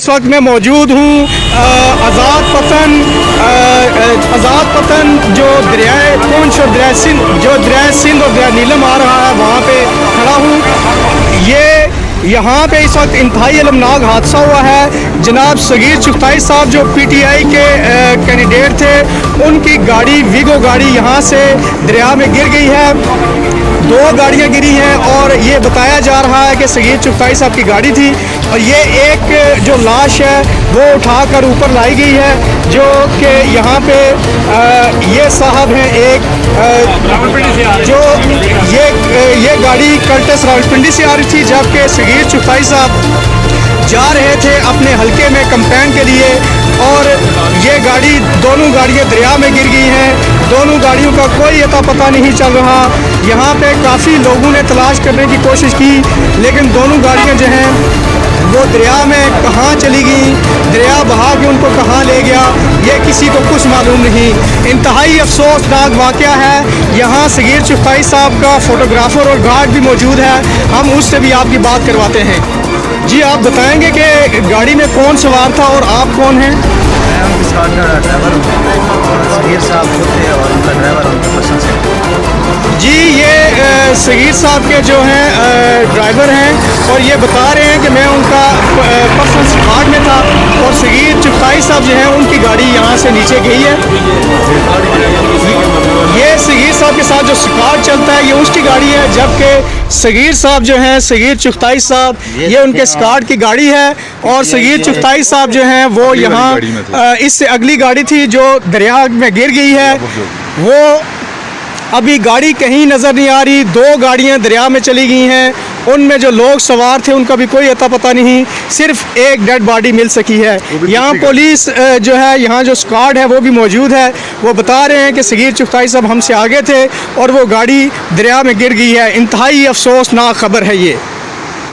इस वक्त मैं मौजूद हूँ आज़ाद पतन जो दरियाए पुंछ और दरिया सिंध और दरिया नीलम आ रहा है वहाँ पे खड़ा हूँ। यहाँ पे इस वक्त इंतहाई अलमनाक हादसा हुआ है। जनाब सगीर चुगताई साहब जो पीटीआई के कैंडिडेट थे, उनकी गाड़ी वीगो गाड़ी यहाँ से दरिया में गिर गई है। 2 गाड़ियाँ गिरी हैं और ये बताया जा रहा है कि सगीर चुगताई साहब की गाड़ी थी और ये एक जो लाश है वो उठाकर ऊपर लाई गई है, जो कि यहाँ पे ये साहब हैं एक जो ये गाड़ी कर्टस रावलपिंडी से आ रही थी, जबकि सगीर चुगताई साहब जा रहे थे अपने हलके में कैंपेन के लिए और ये गाड़ी दोनों गाड़ियाँ दरिया में गिर गई हैं। दोनों गाड़ियों का कोई अता पता नहीं चल रहा। यहाँ पे काफ़ी लोगों ने तलाश करने की कोशिश की, लेकिन दोनों गाड़ियाँ जो हैं वो दरिया में कहाँ चली गई, दरिया बहा के उनको कहाँ ले गया, ये किसी को कुछ मालूम नहीं। इंतहाई अफसोसनाक वाक़या है। यहाँ सगीर चुगताई साहब का फ़ोटोग्राफ़र और गार्ड भी मौजूद है, हम उससे भी आपकी बात करवाते हैं। जी, आप बताएंगे कि गाड़ी में कौन सवार था और आप कौन हैं? मैं उनकी स्कॉट का ड्राइवर हूँ और सगीर साहब खुद थे और उनका ड्राइवर उनके पर्सन से। जी, ये सगीर साहब के जो हैं ड्राइवर हैं और ये बता रहे हैं कि मैं उनका पर्सन स्कॉट में था और सगीर चुगताई साहब जो हैं उनकी गाड़ी यहाँ से नीचे गई है। ये सगीर साहब के साथ जो स्कॉट चलता है ये उसकी गाड़ी है, जबकि सगीर साहब जो हैं सगीर चुगताई साहब ये उनके स्कॉट की गाड़ी है और सगीर चुगताई साहब जो हैं वो यहाँ इससे अगली गाड़ी थी जो दरिया में गिर गई है। वो अभी गाड़ी कहीं नज़र नहीं आ रही। 2 गाड़ियाँ दरिया में चली गई हैं, उनमें जो लोग सवार थे उनका भी कोई अता पता नहीं। सिर्फ एक डेड बॉडी मिल सकी है। यहाँ पुलिस जो है, यहाँ जो स्क्वाड है वो भी मौजूद है। वो बता रहे हैं कि सगीर चुगताई साहब हमसे आगे थे और वो गाड़ी दरिया में गिर गई है। इंतहाई अफसोसनाक खबर है ये।